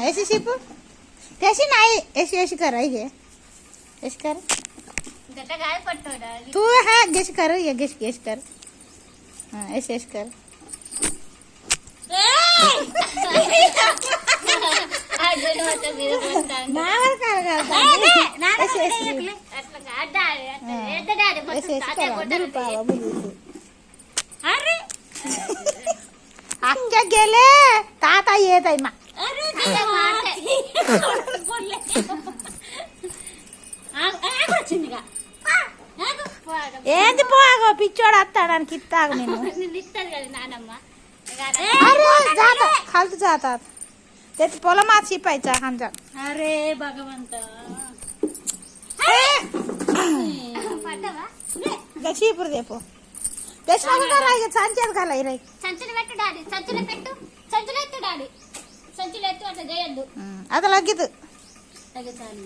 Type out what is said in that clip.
ऐसी शिपू कैसी नहीं ऐसी ऐसी कर रही है ऐसी कर तू हाँ गेस कर ये गेस गेस कर हाँ ऐसे ऐसे कर नावर कर ऐसे ऐसे ऐसे कर बुल पावा बुल अरे अक्के गेले ताता येत आहे मा अरे बोलले చిన్నగా ఏంది పోగో పిచ్చోడు వస్తాడని కిత్తాగు నేను ఇస్తుంది కదా నానమ్మ अरे जाता खालतो जातात ते पोलमात शिपायचा आमच्या अरे भगवंत शिपूर देपो त्याच्या करायचं सांच्यात घालाय रे సంచులు పెట్టు డాడీ సంచులు పెట్టు సంచులు ఎత్తు డాడీ సంచులు ఎత్తు అట్లా చేయొద్దు आता लगेच తగ్గుతాను